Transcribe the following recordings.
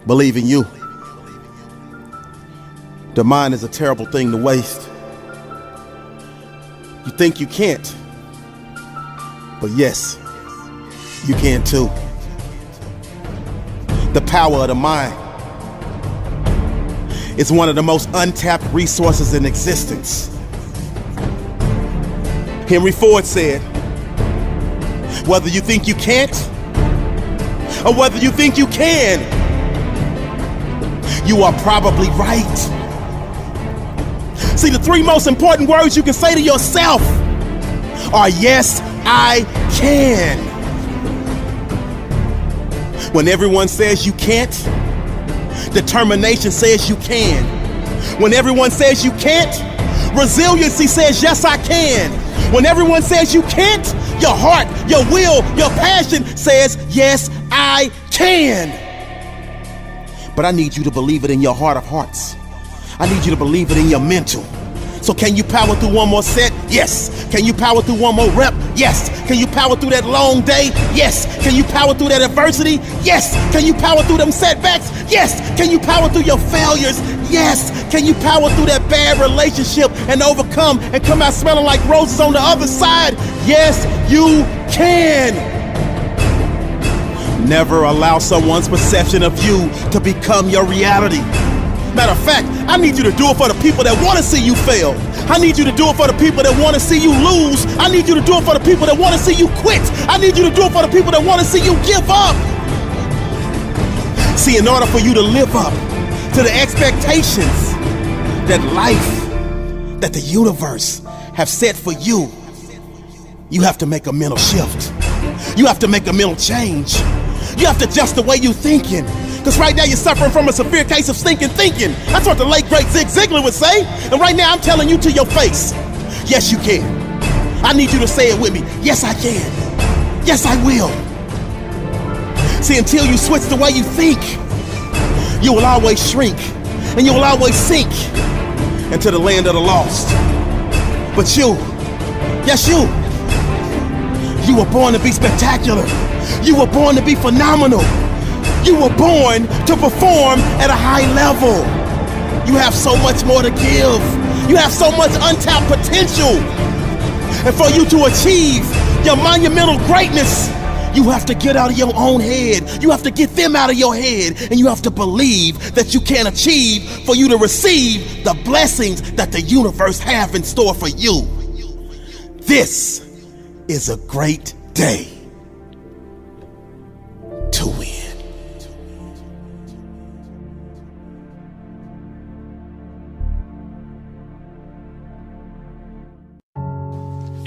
Believe in you. The mind is a terrible thing to waste. You think you can't, but yes, you can too. The power of the mind is one of the most untapped resources in existence. Henry Ford said, whether you think you can't or whether you think you can, you are probably right. See, the three most important words you can say to yourself are yes, I can. When everyone says you can't, determination says you can. When everyone says you can't, resiliency says yes, I can. When everyone says you can't, your heart, your will, your passion says yes, I can. But I need you to believe it in your heart of hearts. I need you to believe it in your mental. So can you power through one more set? Yes. Can you power through one more rep? Yes. Can you power through that long day? Yes. Can you power through that adversity? Yes. Can you power through them setbacks? Yes. Can you power through your failures? Yes. Can you power through that bad relationship and overcome and come out smelling like roses on the other side? Yes, you can. Never allow someone's perception of you to become your reality. Matter of fact, I need you to do it for the people that want to see you fail. I need you to do it for the people that want to see you lose. I need you to do it for the people that want to see you quit. I need you to do it for the people that want to see you give up. See, in order for you to live up to the expectations that life, that the universe have set for you, you have to make a mental shift. You have to make a mental change. You have to adjust the way you're thinking. Because right now you're suffering from a severe case of stinking thinking. That's what the late great Zig Ziglar would say. And right now I'm telling you to your face, yes you can. I need you to say it with me. Yes I can. Yes I will. See, until you switch the way you think, you will always shrink and you will always sink into the land of the lost. But you, yes you were born to be spectacular. You were born to be phenomenal. You were born to perform at a high level. You have so much more to give. You have so much untapped potential. And for you to achieve your monumental greatness, you have to get out of your own head. You have to get them out of your head. And you have to believe that you can achieve for you to receive the blessings that the universe have in store for you. This is a great day to win.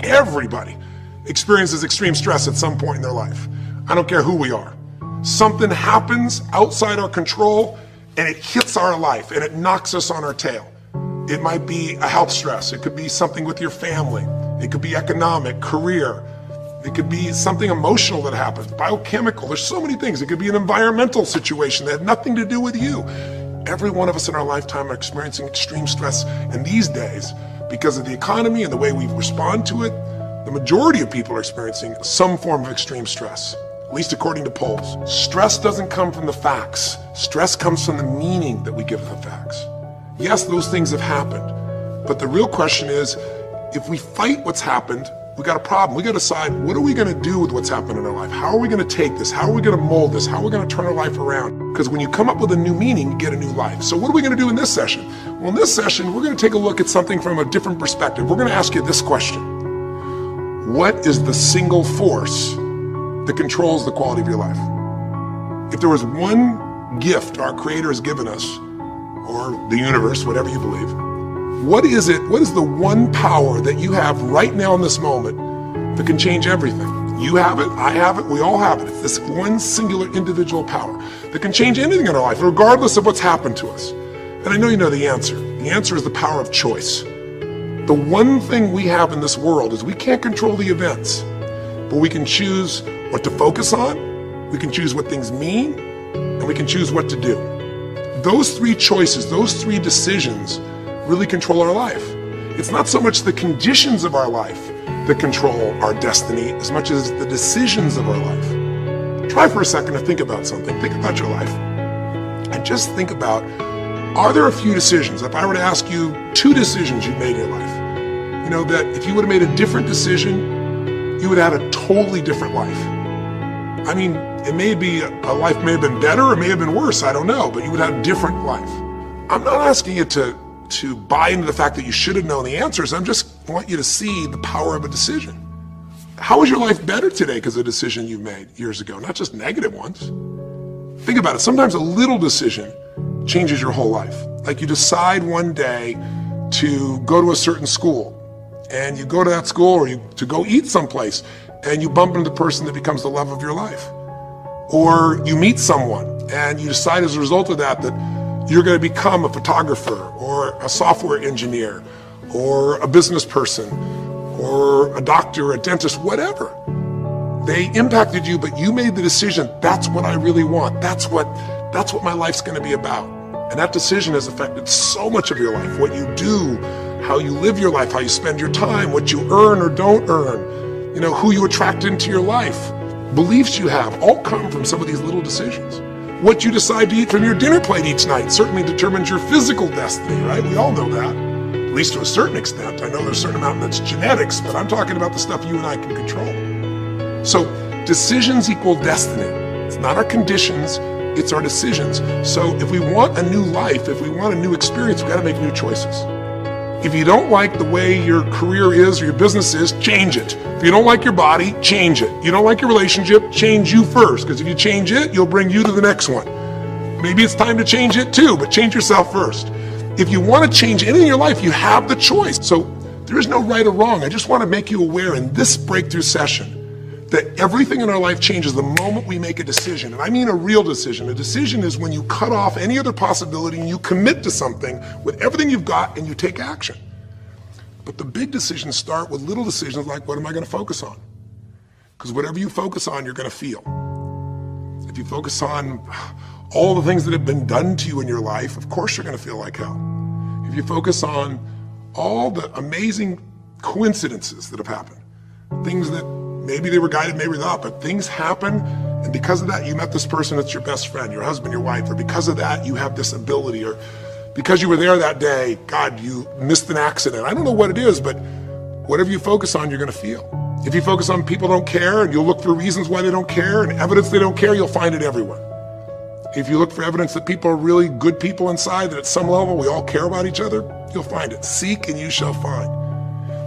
Everybody experiences extreme stress at some point in their life. I don't care who we are. Something happens outside our control and it hits our life and it knocks us on our tail. It might be a health stress. It could be something with your family. It could be economic, career. It could be something emotional that happens, biochemical. There's so many things. It could be an environmental situation that had nothing to do with you. Every one of us in our lifetime are experiencing extreme stress. And these days, because of the economy and the way we respond to it, the majority of people are experiencing some form of extreme stress, at least according to polls. Stress doesn't come from the facts. Stress comes from the meaning that we give the facts. Yes, those things have happened, but the real question is, if we fight what's happened, we got a problem. We got to decide, what are we going to do with what's happened in our life? How are we going to take this? How are we going to mold this? How are we going to turn our life around? Because when you come up with a new meaning, you get a new life. So what are we going to do in this session? Well, in this session, we're going to take a look at something from a different perspective. We're going to ask you this question. What is the single force that controls the quality of your life? If there was one gift our Creator has given us, or the universe, whatever you believe, what is it? What is the one power that you have right now in this moment that can change everything? You have it, I have it, we all have it. It's this one singular individual power that can change anything in our life, regardless of what's happened to us. And I know you know the answer. The answer is the power of choice. The one thing we have in this world is we can't control the events, but we can choose what to focus on, we can choose what things mean, and we can choose what to do. Those three choices, those three decisions really control our life. It's not so much the conditions of our life that control our destiny as much as the decisions of our life. Try for a second to think about something. Think about your life. and just think about, are there a few decisions, if I were to ask you 2 decisions you've made in your life, you know, that if you would have made a different decision, you would have had a totally different life. I mean, it may be, a life may have been better or may have been worse, I don't know, but you would have a different life. I'm not asking you to buy into the fact that you should have known the answers. I just want you to see the power of a decision. How is your life better today because of a decision you made years ago, not just negative ones? Think about it. Sometimes a little decision changes your whole life. Like you decide one day to go to a certain school, and you go to that school, or to go eat someplace, and you bump into the person that becomes the love of your life. Or you meet someone, and you decide as a result of that you're going to become a photographer, or a software engineer, or a business person, or a doctor, a dentist, whatever. They impacted you, but you made the decision, that's what I really want. That's what my life's going to be about. And that decision has affected so much of your life. What you do, how you live your life, how you spend your time, what you earn or don't earn, you know, who you attract into your life, beliefs you have, all come from some of these little decisions. What you decide to eat from your dinner plate each night certainly determines your physical destiny, right? We all know that, at least to a certain extent. I know there's a certain amount that's genetics, but I'm talking about the stuff you and I can control. So decisions equal destiny. It's not our conditions, it's our decisions. So if we want a new life, if we want a new experience, we've got to make new choices. If you don't like the way your career is or your business is, change it. If you don't like your body, change it. You don't like your relationship, change you first, because if you change it, you'll bring you to the next one. Maybe it's time to change it too, but change yourself first. If you want to change anything in your life, you have the choice. So there is no right or wrong. I just want to make you aware in this breakthrough session that everything in our life changes the moment we make a decision. And I mean a real decision. A decision is when you cut off any other possibility and you commit to something with everything you've got and you take action. But the big decisions start with little decisions like, what am I going to focus on? Because whatever you focus on, you're going to feel. If you focus on all the things that have been done to you in your life, of course you're going to feel like hell. If you focus on all the amazing coincidences that have happened, things that maybe they were guided, maybe not, but things happen, and because of that, you met this person that's your best friend, your husband, your wife, or because of that, you have this ability, or because you were there that day, God, you missed an accident. I don't know what it is, but whatever you focus on, you're going to feel. If you focus on people don't care, and you'll look for reasons why they don't care, and evidence they don't care, you'll find it everywhere. If you look for evidence that people are really good people inside, that at some level we all care about each other, you'll find it. Seek and you shall find.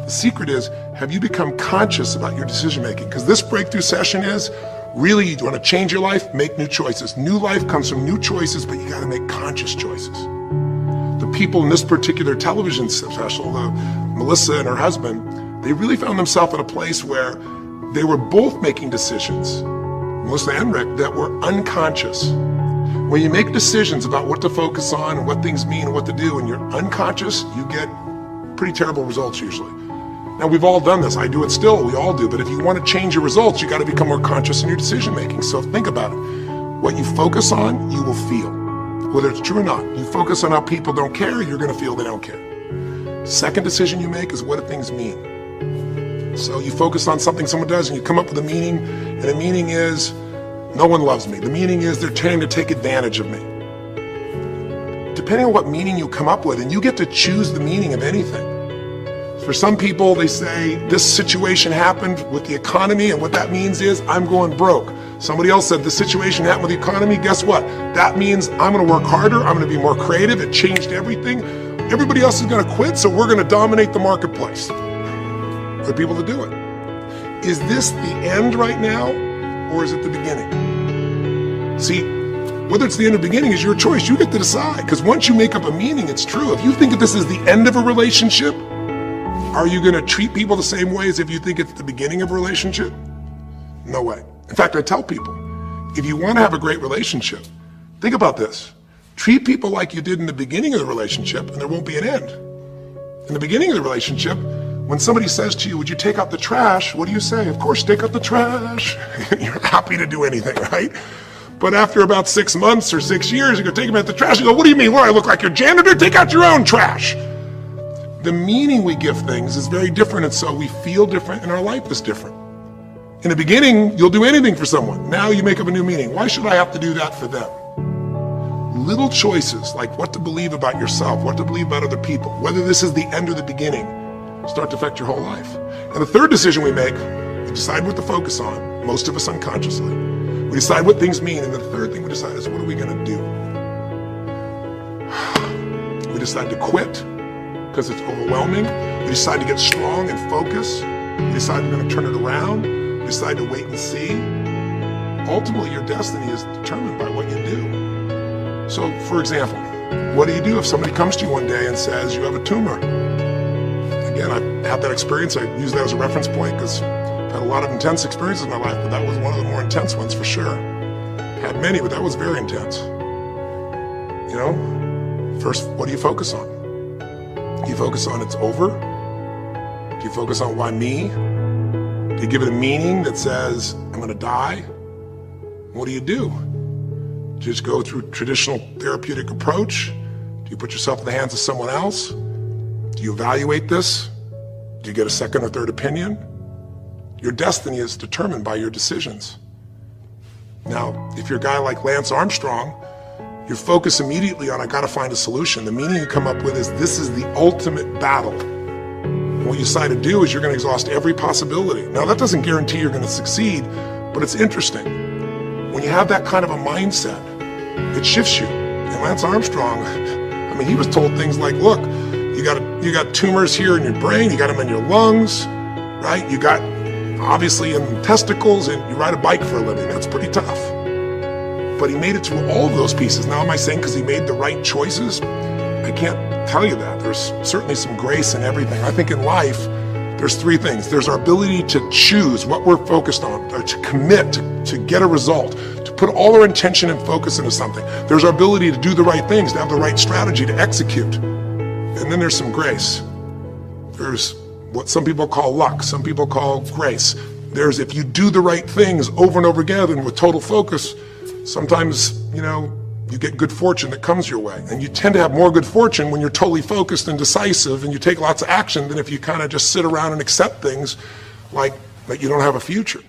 The secret is, have you become conscious about your decision making? Because this breakthrough session is, really, you want to change your life, make new choices. New life comes from new choices, but you got to make conscious choices. The people in this particular television special, Melissa and her husband, they really found themselves in a place where they were both making decisions, Melissa and Rick, that were unconscious. When you make decisions about what to focus on and what things mean and what to do, and you're unconscious, you get pretty terrible results usually. Now, we've all done this. I do it still. We all do. But if you want to change your results, you got to become more conscious in your decision making. So think about it. What you focus on, you will feel. Whether it's true or not. You focus on how people don't care, you're going to feel they don't care. Second decision you make is, what do things mean? So you focus on something someone does and you come up with a meaning, and the meaning is, no one loves me. The meaning is, they're trying to take advantage of me. Depending on what meaning you come up with, and you get to choose the meaning of anything. For some people, they say, this situation happened with the economy, and what that means is, I'm going broke. Somebody else said, the situation happened with the economy, guess what? That means I'm gonna work harder, I'm gonna be more creative, it changed everything. Everybody else is gonna quit, so we're gonna dominate the marketplace. For people to do it. Is this the end right now, or is it the beginning? See, whether it's the end or beginning is your choice, you get to decide, because once you make up a meaning, it's true. If you think that this is the end of a relationship, are you going to treat people the same way as if you think it's the beginning of a relationship? No way. In fact, I tell people, if you want to have a great relationship, think about this. Treat people like you did in the beginning of the relationship, and there won't be an end. In the beginning of the relationship, when somebody says to you, would you take out the trash? What do you say? Of course, take out the trash. You're happy to do anything, right? But after about 6 months or 6 years, you go take them out the trash. You go, what do you mean? What, I look like your janitor? Take out your own trash. The meaning we give things is very different, and so we feel different, and our life is different. In the beginning, you'll do anything for someone. Now you make up a new meaning. Why should I have to do that for them? little choices, like what to believe about yourself, what to believe about other people, whether this is the end or the beginning, start to affect your whole life. And the third decision we make, we decide what to focus on, most of us unconsciously. We decide what things mean, and the third thing we decide is, what are we going to do? We decide to quit because it's overwhelming. We decide to get strong and focus. We decide we're going to turn it around. We decide to wait and see. Ultimately, your destiny is determined by what you do. So, for example, what do you do if somebody comes to you one day and says you have a tumor? Again, I've had that experience. I use that as a reference point because I've had a lot of intense experiences in my life, but that was one of the more intense ones for sure. Had many, but that was very intense. You know, first, what do you focus on? Do you focus on it's over? Do you focus on why me? Do you give it a meaning that says, I'm going to die? What do? Do you just go through traditional therapeutic approach? Do you put yourself in the hands of someone else? Do you evaluate this? Do you get a second or third opinion? Your destiny is determined by your decisions. Now, if you're a guy like Lance Armstrong, you focus immediately on, I gotta find a solution. The meaning you come up with is, this is the ultimate battle. And what you decide to do is you're gonna exhaust every possibility. Now, that doesn't guarantee you're gonna succeed, but it's interesting. When you have that kind of a mindset, it shifts you. And Lance Armstrong, I mean, he was told things like, look, you got tumors here in your brain, you got them in your lungs, right? You got, obviously, in testicles, and you ride a bike for a living. That's pretty tough. But he made it through all of those pieces. Now, am I saying because he made the right choices? I can't tell you that. There's certainly some grace in everything. I think in life, there's three things. There's our ability to choose what we're focused on, or to commit, to get a result, to put all our intention and focus into something. There's our ability to do the right things, to have the right strategy, to execute. And then there's some grace. There's what some people call luck, some people call grace. There's, if you do the right things over and over again and with total focus, sometimes, you know, you get good fortune that comes your way. And you tend to have more good fortune when you're totally focused and decisive and you take lots of action than if you kind of just sit around and accept things like that you don't have a future.